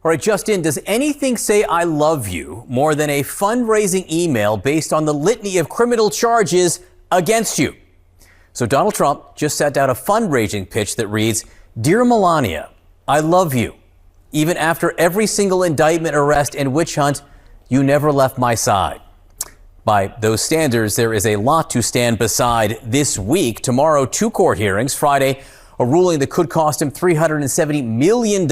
All right, Justin, does anything say I love you more than a fundraising email based on the litany of criminal charges against you? So Donald Trump just sent out a fundraising pitch that reads, "Dear Melania, I love you. Even after every single indictment, arrest, and witch hunt, you never left my side." By those standards, there is a lot to stand beside this week. Tomorrow, 2 court hearings. Friday, a ruling that could cost him $370 million,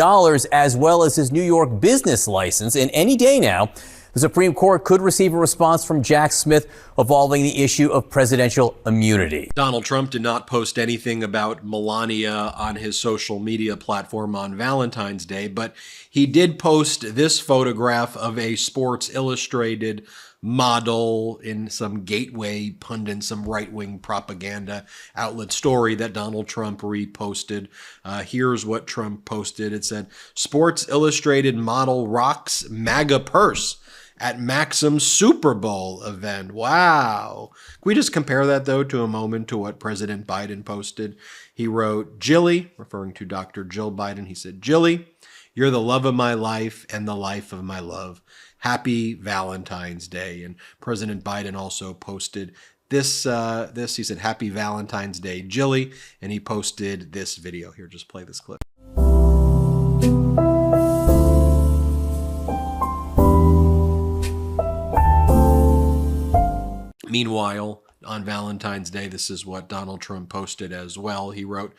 as well as his New York business license. And any day now, the Supreme Court could receive a response from Jack Smith involving the issue of presidential immunity. Donald Trump did not post anything about Melania on his social media platform on Valentine's Day, but he did post this photograph of a Sports Illustrated model in some gateway pundit, some right-wing propaganda outlet story that Donald Trump reposted. Here's what Trump posted. It said, "Sports Illustrated model rocks MAGA purse at Maxim's Super Bowl event." Wow. Can we just compare that, though, to a moment to what President Biden posted? He wrote, "Jilly," referring to Dr. Jill Biden. He said, "Jilly, you're the love of my life and the life of my love. Happy Valentine's Day." And President Biden also posted this. He said, "Happy Valentine's Day, Jilly." And he posted this video. Here, just play this clip. Meanwhile, on Valentine's Day, this is what Donald Trump posted as well. He wrote,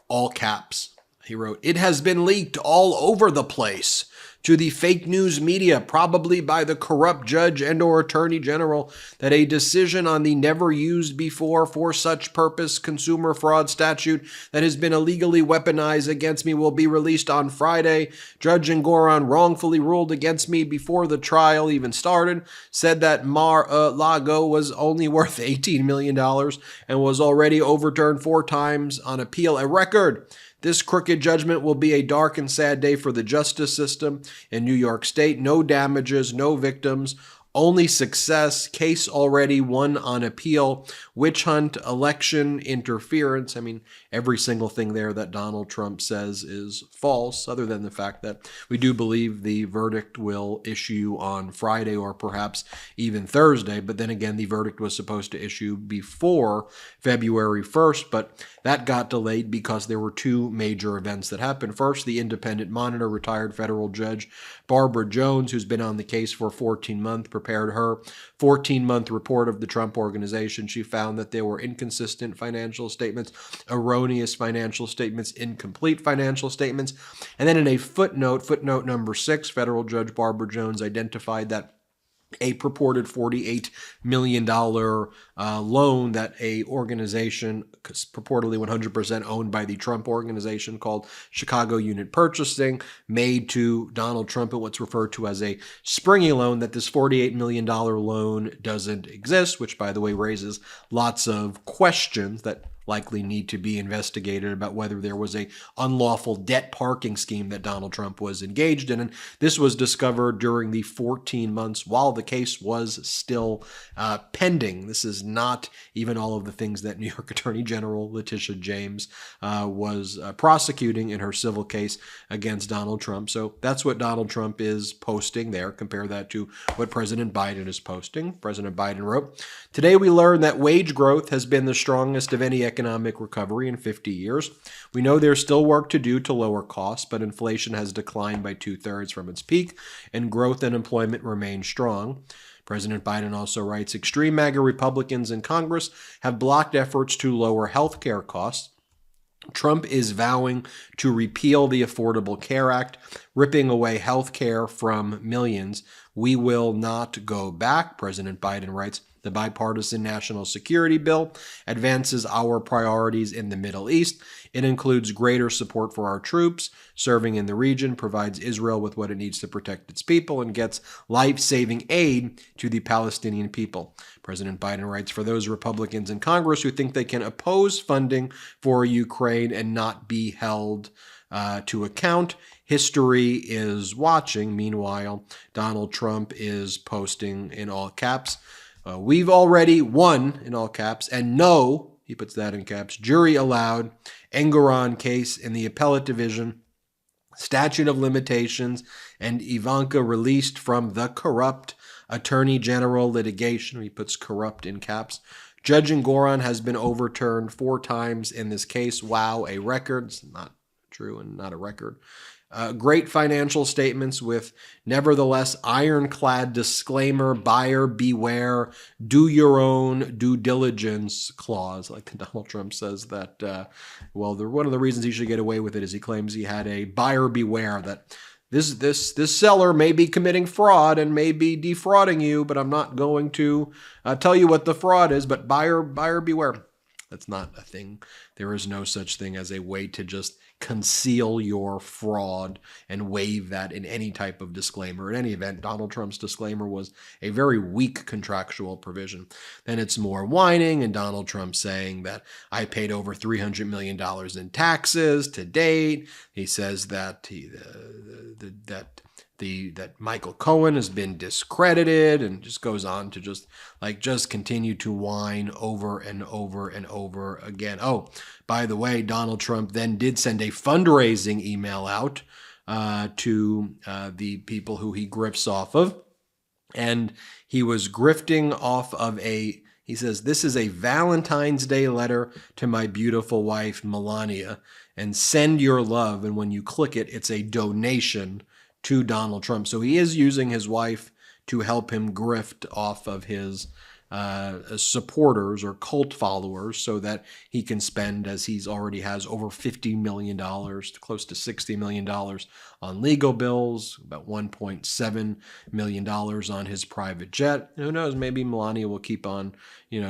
all caps, he wrote, "It has been leaked all over the place to the fake news media, probably by the corrupt judge and or attorney general, that a decision on the never used before for such purpose consumer fraud statute that has been illegally weaponized against me will be released on Friday. Judge Engoron wrongfully ruled against me before the trial even started, said that Mar-a-Lago was only worth $18 million and was already overturned 4 times on appeal, a record. This crooked judgment will be a dark and sad day for the justice system in New York State. No damages, no victims, only success. Case already won on appeal. Witch hunt, election interference." I mean, every single thing there that Donald Trump says is false, other than the fact that we do believe the verdict will issue on Friday or perhaps even Thursday. But then again, the verdict was supposed to issue before February 1st, but that got delayed because there were 2 major events that happened. First, the independent monitor, retired federal judge Barbara Jones, who's been on the case for 14 months, prepared her 14-month report of the Trump Organization. She found that there were inconsistent financial statements, erroneous financial statements, incomplete financial statements. And then in a footnote number 6, federal judge Barbara Jones identified that a purported $48 million loan that a organization purportedly 100% owned by the Trump Organization called Chicago Unit Purchasing made to Donald Trump at what's referred to as a springy loan, that this $48 million loan doesn't exist, which, by the way, raises lots of questions that likely need to be investigated about whether there was a unlawful debt parking scheme that Donald Trump was engaged in. And this was discovered during the 14 months while the case was still pending. This is not even all of the things that New York Attorney General Letitia James was prosecuting in her civil case against Donald Trump. So that's what Donald Trump is posting there. Compare that to what President Biden is posting. President Biden wrote, "Today we learned that wage growth has been the strongest of any economic recovery in 50 years. We know there's still work to do to lower costs, but inflation has declined by 2/3 from its peak, and growth and employment remain strong." President Biden also writes, "Extreme MAGA Republicans in Congress have blocked efforts to lower health care costs. Trump is vowing to repeal the Affordable Care Act, ripping away health care from millions. We will not go back." President Biden writes, "The bipartisan national security bill advances our priorities in the Middle East. It includes greater support for our troops serving in the region, provides Israel with what it needs to protect its people, and gets life-saving aid to the Palestinian people." President Biden writes, "For those Republicans in Congress who think they can oppose funding for Ukraine and not be held to account, history is watching." Meanwhile, Donald Trump is posting in all caps, "We've already won," in all caps, and "no," he puts that in caps, "jury allowed, Engoron case in the appellate division statute of limitations, and Ivanka released from the corrupt Attorney General litigation. He puts corrupt in caps. Judge Goran has been overturned 4 times in this case. Wow, a record. It's not true and not a record. Great financial statements with nevertheless ironclad disclaimer, buyer beware, do your own due diligence clause. Like Donald Trump says that, one of the reasons he should get away with it is he claims he had a buyer beware, that this seller may be committing fraud and may be defrauding you, but I'm not going to tell you what the fraud is, but buyer beware. That's not a thing. There is no such thing as a way to just conceal your fraud and waive that in any type of disclaimer. In any event, Donald Trump's disclaimer was a very weak contractual provision. Then it's more whining, and Donald Trump saying that I paid over $300 million in taxes to date. He says that that Michael Cohen has been discredited, and just goes on to just continue to whine over and over and over again. Oh, by the way, Donald Trump then did send a fundraising email out to the people who he grifts off of, and he was grifting off of he says, this is a Valentine's Day letter to my beautiful wife, Melania, and send your love. And when you click it, it's a donation to Donald Trump. So he is using his wife to help him grift off of his supporters or cult followers, so that he can spend, as he's already has, over $50 million, close to $60 million on legal bills, about $1.7 million on his private jet. Who knows, maybe Melania will keep on,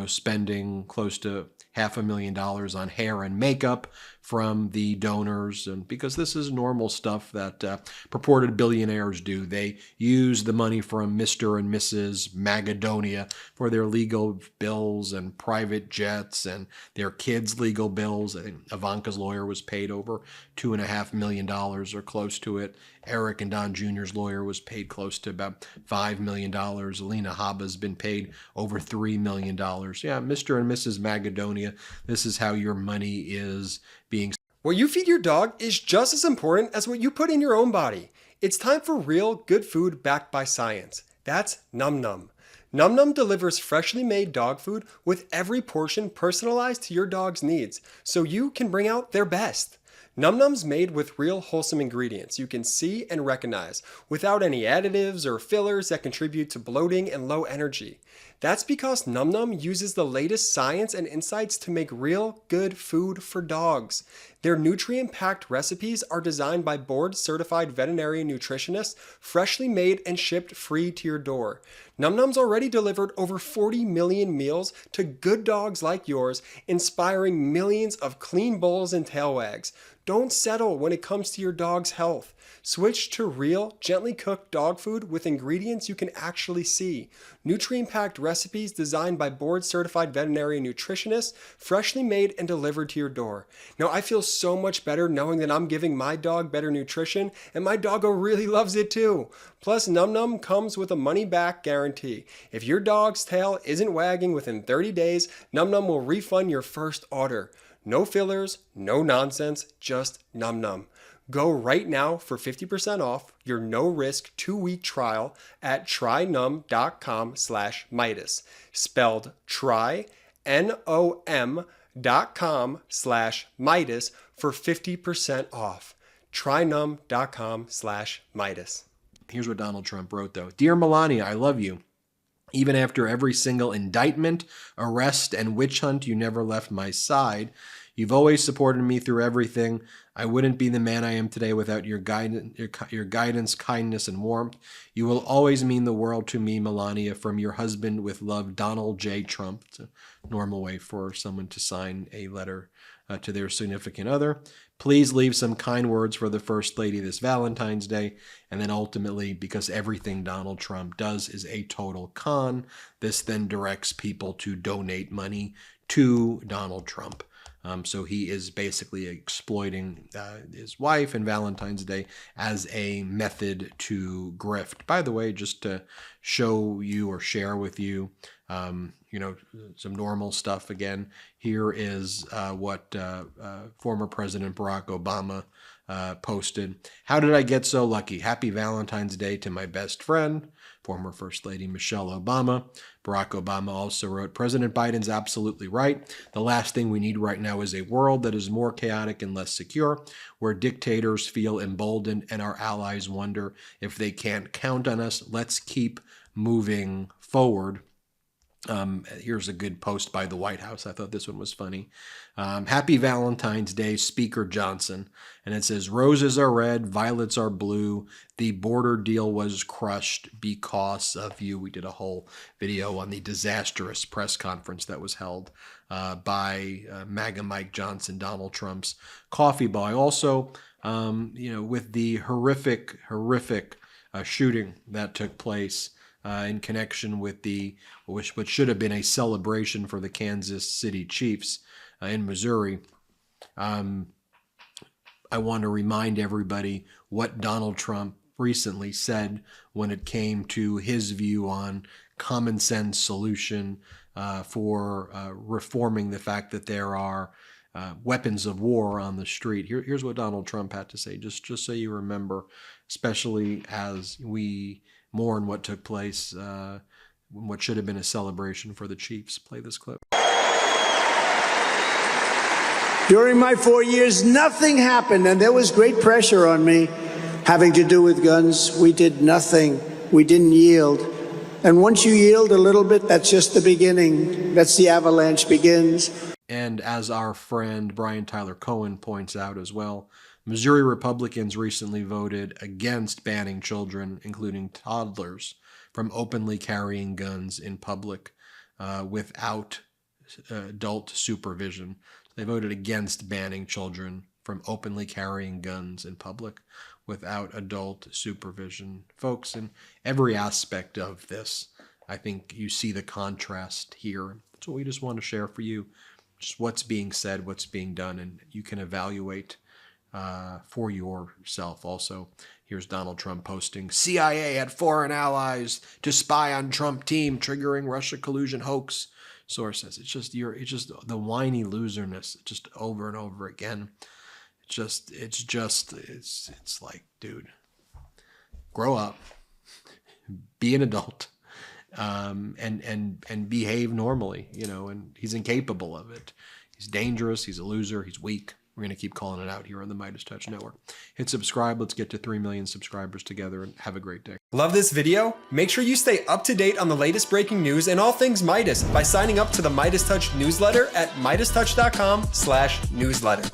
spending close to $500,000 on hair and makeup from the donors, and because this is normal stuff that purported billionaires do. They use the money from Mr. and Mrs. Magadonia for their legal bills and private jets and their kids' legal bills. I think Ivanka's lawyer was paid over $2.5 million or close to it. Eric and Don Jr.'s lawyer was paid close to about $5 million. Alina Habba's been paid over $3 million. Yeah, Mr. and Mrs. Magadonia, this is how your money is being. What you feed your dog is just as important as what you put in your own body. It's time for real, good food backed by science. That's Num Num. Num Num delivers freshly made dog food with every portion personalized to your dog's needs, so you can bring out their best. Num Num's made with real wholesome ingredients you can see and recognize, without any additives or fillers that contribute to bloating and low energy. That's because Num Num uses the latest science and insights to make real, good food for dogs. Their nutrient-packed recipes are designed by board-certified veterinary nutritionists, freshly made and shipped free to your door. Num Num's already delivered over 40 million meals to good dogs like yours, inspiring millions of clean bowls and tail wags. Don't settle when it comes to your dog's health. Switch to real, gently cooked dog food with ingredients you can actually see. Nutrient-packed recipes designed by board-certified veterinary nutritionists, freshly made and delivered to your door. Now, I feel so much better knowing that I'm giving my dog better nutrition, and my doggo really loves it too. Plus, Num Num comes with a money-back guarantee. If your dog's tail isn't wagging within 30 days, Num Num will refund your first order. No fillers, no nonsense, just Num Num. Go right now for 50% off your no-risk 2-week trial at trynum.com/Meidas. Spelled try, NOM.com/Meidas for 50% off. trynum.com/Meidas. Here's what Donald Trump wrote, though. Dear Melania, I love you. Even after every single indictment, arrest, and witch hunt, you never left my side. You've always supported me through everything. I wouldn't be the man I am today without your guidance, kindness, and warmth. You will always mean the world to me, Melania. From your husband with love, Donald J. Trump. It's a normal way for someone to sign a letter to their significant other. Please leave some kind words for the First Lady this Valentine's Day. And then ultimately, because everything Donald Trump does is a total con, this then directs people to donate money to Donald Trump. So he is basically exploiting his wife and Valentine's Day as a method to grift. By the way, just to show you or share with you, some normal stuff again. Here is what former President Barack Obama posted. How did I get so lucky? Happy Valentine's Day to my best friend, former First Lady Michelle Obama. Barack Obama also wrote, President Biden's absolutely right. The last thing we need right now is a world that is more chaotic and less secure, where dictators feel emboldened and our allies wonder if they can't count on us. Let's keep moving forward. Here's a good post by the White House. I thought this one was funny. Happy Valentine's Day, Speaker Johnson. And it says, roses are red, violets are blue. The border deal was crushed because of you. We did a whole video on the disastrous press conference that was held by MAGA Mike Johnson, Donald Trump's coffee boy. Also, with the horrific shooting that took place in connection with what should have been a celebration for the Kansas City Chiefs in Missouri. I want to remind everybody what Donald Trump recently said when it came to his view on common sense solution for reforming the fact that there are weapons of war on the street. Here's what Donald Trump had to say, just so you remember, especially as we mourn what took place, what should have been a celebration for the Chiefs. Play this clip. During my 4 years, nothing happened, and there was great pressure on me having to do with guns. We did nothing. We didn't yield. And once you yield a little bit, that's just the beginning. That's the avalanche begins. And as our friend Brian Tyler Cohen points out as well, Missouri Republicans recently voted against banning children, including toddlers, from openly carrying guns in public without adult supervision. They voted against banning children from openly carrying guns in public without adult supervision. Folks, in every aspect of this, I think you see the contrast here. That's what we just want to share for you. Just what's being said, what's being done, and you can evaluate for yourself. Also, here's Donald Trump posting, CIA had foreign allies to spy on Trump team, triggering Russia collusion hoax. Sources. It's just the whiny loserness, just over and over again. It's like, dude, grow up, be an adult, and behave normally, and he's incapable of it. He's dangerous, he's a loser, he's weak. We're going to keep calling it out here on the MeidasTouch Network. Hit subscribe. Let's get to 3 million subscribers together, and have a great day. Love this video? Make sure you stay up to date on the latest breaking news and all things Meidas by signing up to the MeidasTouch newsletter at MeidasTouch.com/newsletter.